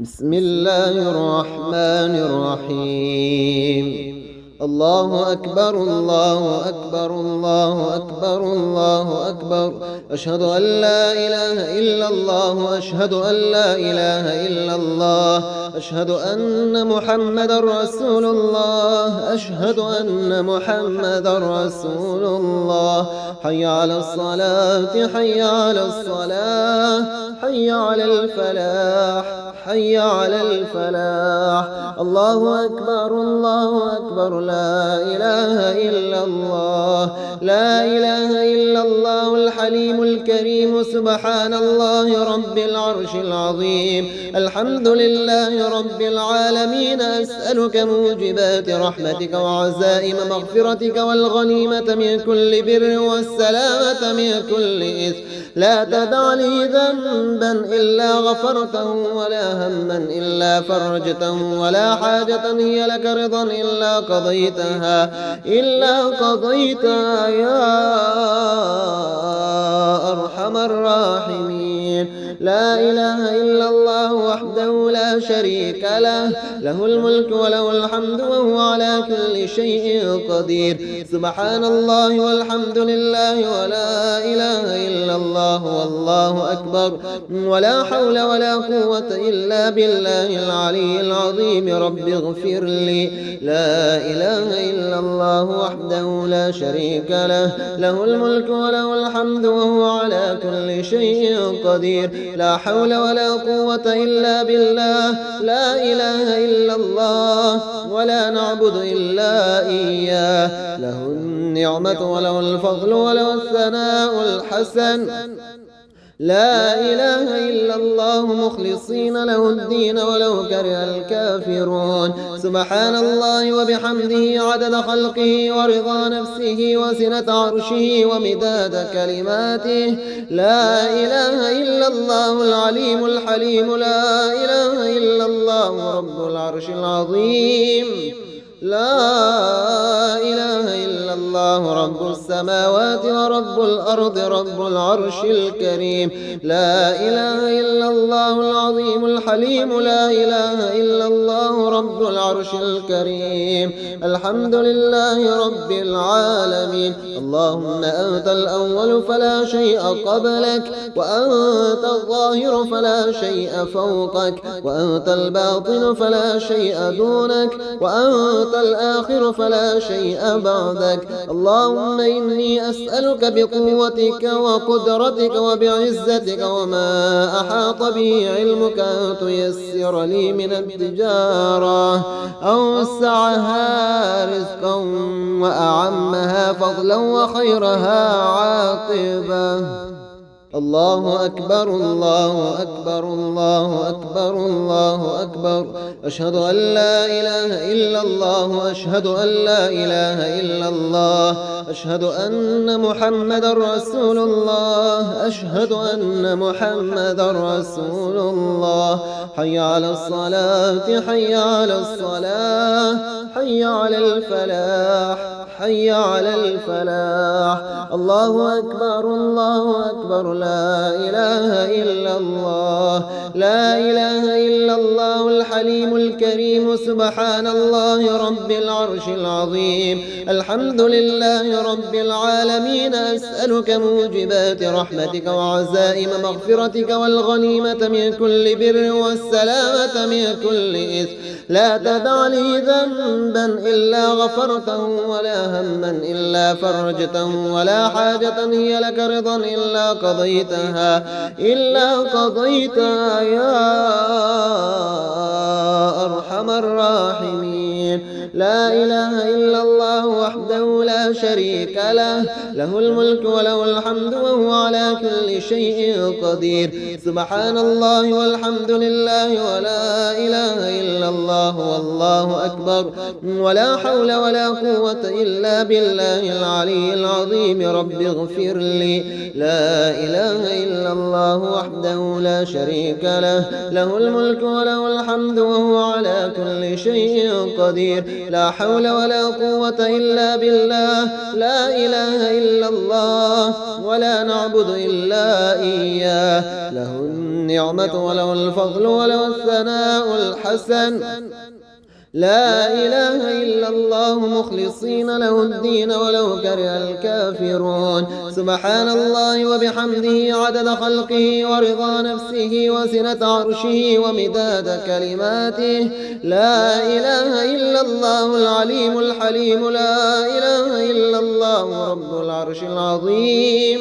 بسم الله الرحمن الرحيم. الله أكبر الله أكبر الله أكبر الله أكبر. أشهد أن لا إله إلا الله أشهد أن لا إله إلا الله أشهد أن محمدا رسول الله أشهد أن محمدا رسول الله. حي على الصلاة حي على الصلاة حي على الفلاح حي على الفلاح. الله أكبر الله أكبر. لا إله إلا الله لا إله إلا الله الحليم الكريم. سبحان الله رب العرش العظيم. الحمد لله رب العالمين. أسألك موجبات رحمتك وعزائم مغفرتك والغنيمة من كل بر والسلامة من كل إثم. لا تدع لي ذنبا إلا غفرته ولا هما إلا فرجته ولا حاجة هي لك رضا إلا قضيتها يا أرحم الراحمين. لا إله إلا الله وحده لا شريك له له الملك وله الحمد وهو على كل شيء قدير. سبحان الله والحمد لله ولا إله إلا الله والله أكبر. ولا حول ولا قوة إلا بالله العلي العظيم. رب اغفر لي. لا إله إلا الله وحده لا شريك له له الملك وله الحمد وهو على كل شيء قدير. لا حول ولا قوة إلا بالله. لا إله إلا الله ولا نعبد إلا إياه. له النعمة وله الفضل وله الثناء الحسن. لا إله إلا الله مخلصين له الدين ولو كره الكافرون. سبحان الله وبحمده عدد خلقه ورضا نفسه وزنة عرشه ومداد كلماته. لا إله إلا الله العليم الحليم. لا إله إلا الله رب العرش العظيم. لا إله إلا الله رب السماوات ورب الأرض رب العرش الكريم. لا إله إلا الله العظيم الحليم. لا إله إلا الله رب العرش الكريم. الحمد لله رب العالمين. اللهم أنت الأول فلا شيء قبلك وأنت الظاهر فلا شيء فوقك وأنت الباطن فلا شيء دونك وأنت الآخر فلا شيء بعدك. اللهم إني أسألك بقوتك وقدرتك وبعزتك وما أحاط به علمك أن تيسر لي من التجارة أوسعها رزقا وأعمها فضلا وخيرها عاقبة. الله أكبر الله أكبر الله أكبر الله أكبر. أشهد أن لا إله إلا الله أشهد أن لا إله إلا الله أشهد أن محمدا رسول الله أشهد أن محمدا رسول الله. حي على الصلاة حي على الصلاة حي على الفلاح حي على الفلاح. الله أكبر الله أكبر. لا إله إلا الله لا إله إلا الله الحليم الكريم. سبحان الله رب العرش العظيم. الحمد لله رب العالمين. أسألك موجبات رحمتك وعزائم مغفرتك والغنيمة من كل بر والسلامة من كل إثم. لا تدع لي ذنبا إلا غفرته ولا هما إلا فرجته ولا حاجة هي لك رضا إلا قضيتها يا أرحم الراحمين. لا إله إلا الله وحده لا شريك له له الملك وله الحمد وهو على كل شيء قدير. سبحان الله والحمد لله ولا إله إلا الله والله أكبر. ولا حول ولا قوة إلا بالله العلي العظيم. رب اغفر لي. لا إله إلا الله وحده لا شريك له له الملك وله الحمد وهو على كل شيء قدير. لا حول ولا قوة إلا بالله. لا إله إلا الله ولا نعبد إلا إياه. له النعمة وله الفضل وله الثناء الحسن. لا إله إلا الله مخلصين له الدين ولو كره الكافرون. سبحان الله وبحمده عدد خلقه ورضا نفسه وزنة عرشه ومداد كلماته. لا إله إلا الله العليم الحليم. لا إله إلا الله رب العرش العظيم.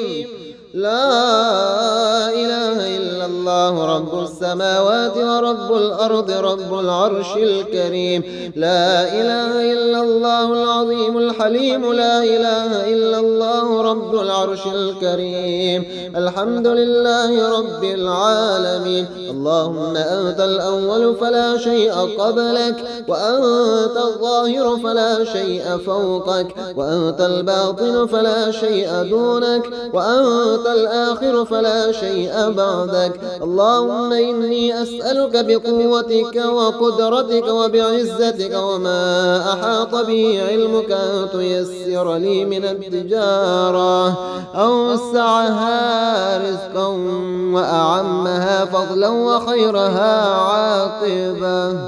لا إله إلا الله رب السماوات ورب الأرض رب العرش الكريم. لا إله إلا الله العظيم الحليم. لا إله إلا الله رب العرش الكريم. الحمد لله رب العالمين. اللهم أنت الأول فلا شيء قبلك، وأنت الظاهر فلا شيء فوقك، وأنت الباطن فلا شيء دونك، وأنت الآخر فلا شيء بعدك. اللهم إني أسألك بقوتك وقدرتك وبعزتك وما أحاط به علمك أن تيسر لي من التجارة أوسعها رزقا وأعمها فضلا وخيرها عاقبة.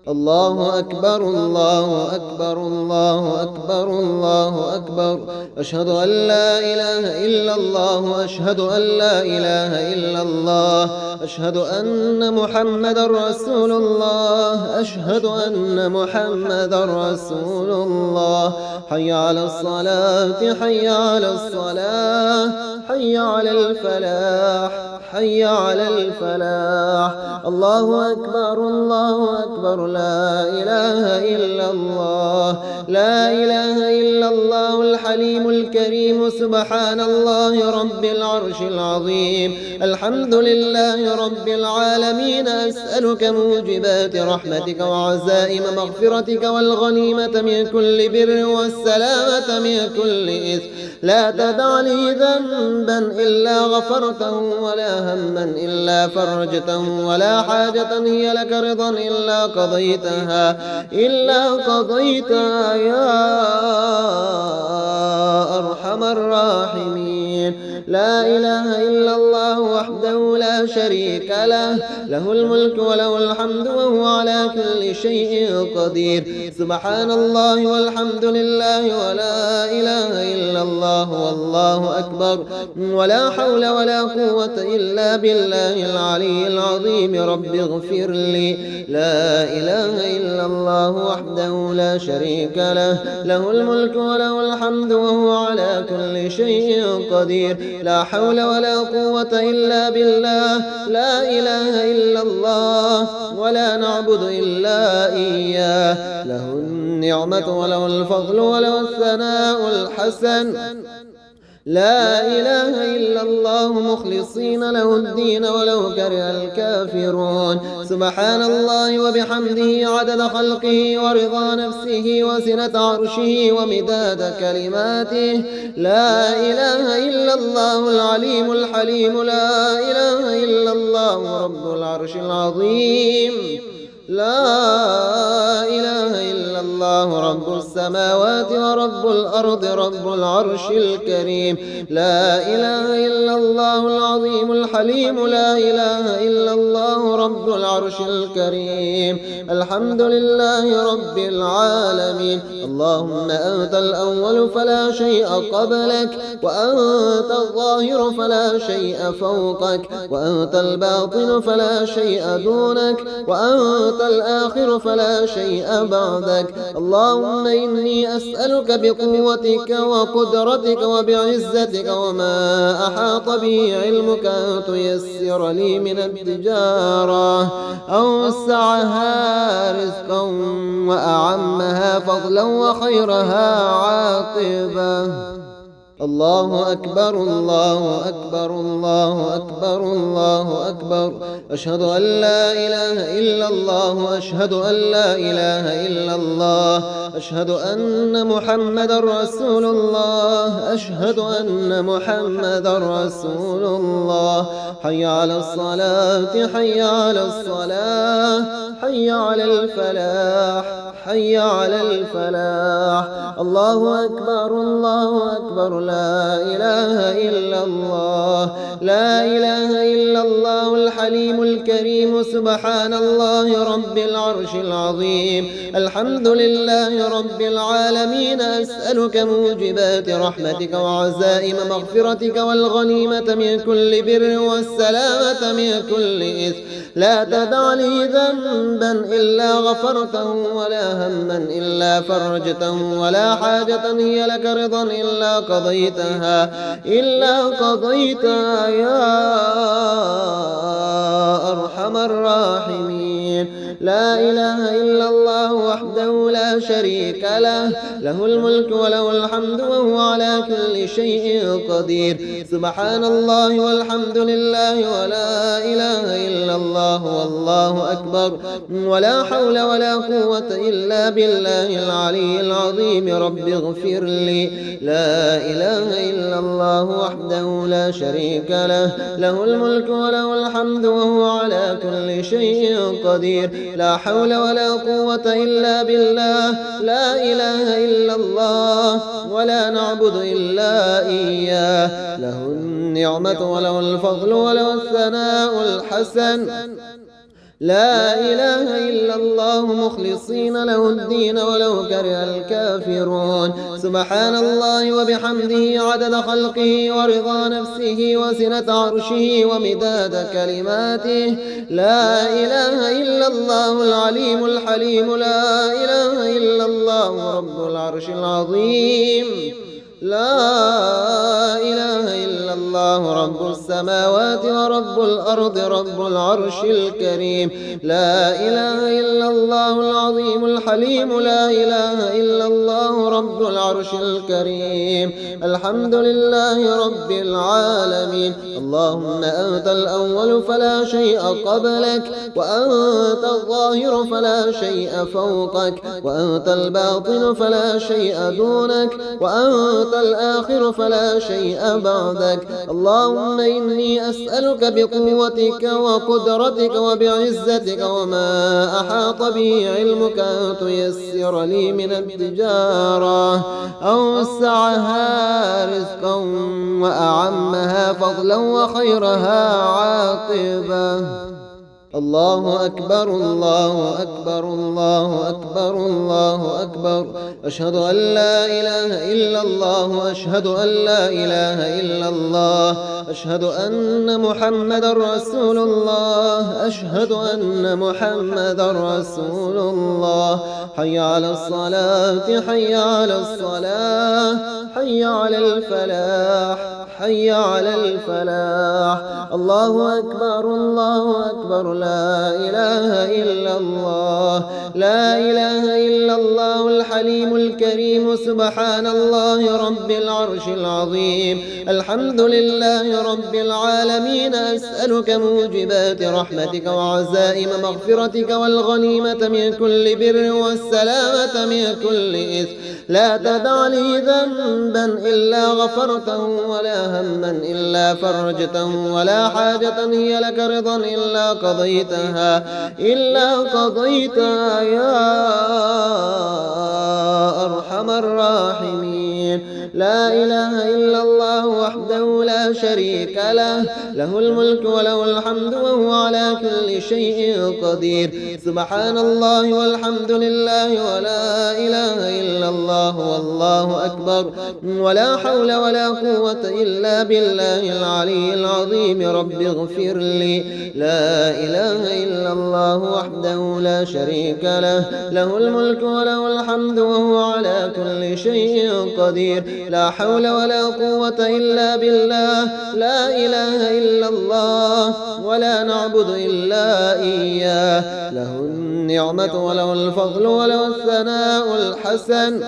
الله أكبر الله أكبر الله أكبر الله أكبر. أشهد أن لا إله إلا الله. أشهد أن لا إله إلا الله. أشهد أن محمد رسول الله. أشهد أن محمد رسول الله. حي على الصلاة حي على الصلاة حي على الفلاح حي على الفلاح. الله أكبر الله أكبر. لا إله إلا الله. لا إله إلا الله الحليم الكريم. سبحان الله رب العرش العظيم. الحمد لله رب العالمين. أسألك موجبات رحمتك وعزائم مغفرتك والغنيمة من كل بر والسلامة من كل إثم. لا تدع لي ذنبا إلا غفرته، ولا هما إلا فرجته، ولا حاجة هي لك رضا إلا قضيتها يا أرحم الراحمين. لا إله إلا الله وحده لا شريك له. له الملك وله الحمد وهو على كل شيء قدير. سبحان الله والحمد لله ولا إله إلا الله والله أكبر. ولا حول ولا قوة إلا بالله العلي العظيم. رب اغفر لي. لا إله إلا الله وحده لا شريك له. له الملك وله الحمد وهو على كل شيء قدير. لا حول ولا قوة إلا بالله. لا إله إلا الله ولا نعبد إلا إياه. له النعمة وله الفضل وله الثناء الحسن. لا إله إلا الله مخلصين له الدين ولو كره الكافرون. سبحان الله وبحمده عدد خلقه ورضا نفسه وزنة عرشه ومداد كلماته. لا إله إلا الله العليم الحليم. لا إله إلا الله رب العرش العظيم. لا إله إلا الله رب السماوات ورب الأرض رب العرش الكريم. لا إله إلا الله العظيم الحليم. لا إله إلا الله رب العرش الكريم. الحمد لله رب العالمين. اللهم أنت الأول فلا شيء قبلك، وأنت الظاهر فلا شيء فوقك، وأنت الباطن فلا شيء دونك، وأنت الآخر فلا شيء بعدك. اللهم إني أسألك بقوتك وقدرتك وبعزتك وما أحاط به علمك أن تيسر لي من التجارة أوسعها رزقا وأعمها فضلا وخيرها عاقبة. الله أكبر الله أكبر الله أكبر الله أكبر. أشهد أن لا إله إلا الله. أشهد أن لا إله إلا الله. أشهد أن محمد رسول الله. أشهد أن محمد رسول الله. حي على الصلاة حي على الصلاة حي على الفلاح حي على الفلاح. الله أكبر الله أكبر. لا إله إلا الله. لا إله إلا الله الحي الحليم الكريم سبحان الله رب العرش العظيم. الحمد لله رب العالمين. أسألك موجبات رحمتك وعزائم مغفرتك والغنيمة من كل بر والسلامة من كل إثم. لا تدع لي ذنبا إلا غفرته ولا هما إلا فرجته ولا حاجة هي لك رضا إلا قضيتها يا أرحم الراحمين. لا إله إلا الله وحده لا شريك له، له الملك وله الحمد وهو على كل شيء قدير. سبحان الله والحمد لله ولا إله إلا الله والله أكبر، ولا حول ولا قوة إلا بالله العلي العظيم. رب اغفر لي. لا إله إلا الله وحده لا شريك له، له الملك وله الحمد وهو على كل شيء قدير. لا حول ولا قوة إلا بالله. لا إله إلا الله ولا نعبد إلا إياه. له النعمة وله الفضل وله الثناء الحسن. لا إله إلا الله مخلصين له الدين ولو كره الكافرون. سبحان الله وبحمده عدد خلقه ورضا نفسه وزنة عرشه ومداد كلماته. لا إله إلا الله العليم الحليم. لا إله إلا الله رب العرش العظيم. لا إله إلا الله رب السماوات ورب الأرض رب العرش الكريم. لا إله إلا الله العظيم الحليم. لا إله إلا الله رب العرش الكريم. الحمد لله رب العالمين. اللهم أنت الأول فلا شيء قبلك، وأنت الظاهر فلا شيء فوقك، وأنت الباطن فلا شيء دونك، وأنت الآخر فلا شيء بعدك. اللهم إني أسألك بقوتك وقدرتك وبعزتك وما أحاط به علمك أن تيسر لي من التجارة أوسعها رزقا وأعمها فضلا وخيرها عاقبة. الله أكبر الله أكبر الله أكبر الله أكبر. أشهد أن لا إله إلا الله. أشهد أن لا إله إلا الله. أشهد أن محمد رسول الله. أشهد أن محمد رسول الله. حي على الصلاة حي على الصلاة حي على الفلاح حي على الفلاح. الله أكبر الله أكبر. لا إله إلا الله. لا إله إلا الله الحليم الكريم سبحان الله رب العرش العظيم. الحمد لله رب العالمين. أسألك موجبات رحمتك وعزائم مغفرتك والغنيمة من كل بر والسلامة من كل إثم. لا تدع لي ذنبا إلا غفرته ولا هما إلا فرجته ولا حاجة هي لك رضا إلا قضيتها يا أرحم الراحمين. لا إله إلا الله وحده لا شريك له، له الملك وله الحمد وهو على كل شيء قدير. سبحان الله والحمد لله ولا إله إلا الله والله أكبر، ولا حول ولا قوة إلا بالله العلي العظيم. رب اغفر لي. لا إله إلا الله وحده لا شريك له، له الملك وله الحمد وهو على كل شيء قدير. لا حول ولا قوة إلا بالله. لا إله إلا الله ولا نعبد إلا إياه. له النعمة وله الفضل وله الثناء الحسن.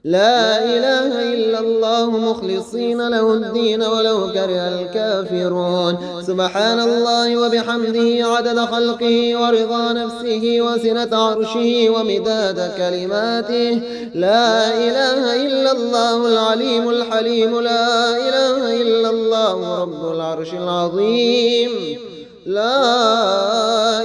لا إله إلا الله مخلصين له الدين ولو كره الكافرون. سبحان الله وبحمده عدد خلقه ورضا نفسه وزنة عرشه ومداد كلماته. لا إله إلا الله العليم الحليم. لا إله إلا الله رب العرش العظيم. لا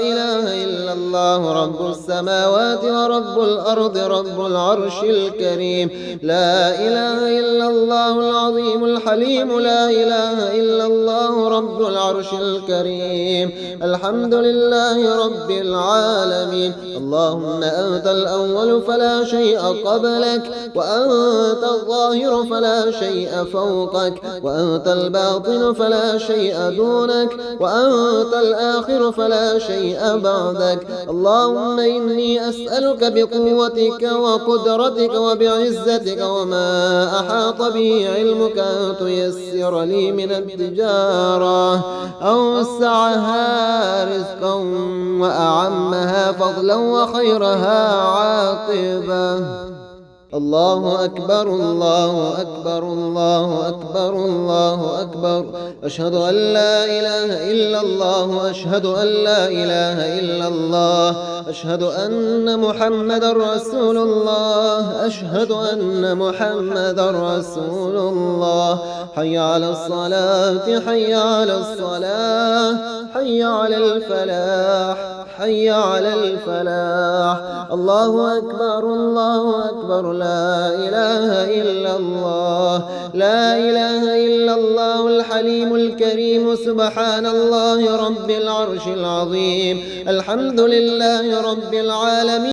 إله إلا إلا الله رب السماوات ورب الأرض رب العرش الكريم. لا إله إلا الله العظيم الحليم. لا إله إلا الله رب العرش الكريم. الحمد لله رب العالمين. اللهم أنت الأول فلا شيء قبلك، وأنت الظاهر فلا شيء فوقك، وأنت الباطن فلا شيء دونك، وأنت الآخر فلا شيء بعدك. اللهم إني أسألك بقوتك وقدرتك وبعزتك وما أحاط به علمك أن تيسر لي من التجارة أوسعها رزقا وأعمها فضلا وخيرها عاقبة. الله أكبر الله أكبر الله أكبر الله أكبر. أشهد أن لا إله إلا الله. أشهد أن لا إله إلا الله. أشهد أن محمدا رسول الله. أشهد أن محمدا رسول الله. حي على الصلاة حي على الصلاة حي على الفلاح حي على الفلاح. الله أكبر الله أكبر. لا إله إلا الله. لا إله إلا الله الحليم الكريم. سبحان الله رب العرش العظيم. الحمد لله رب العالمين.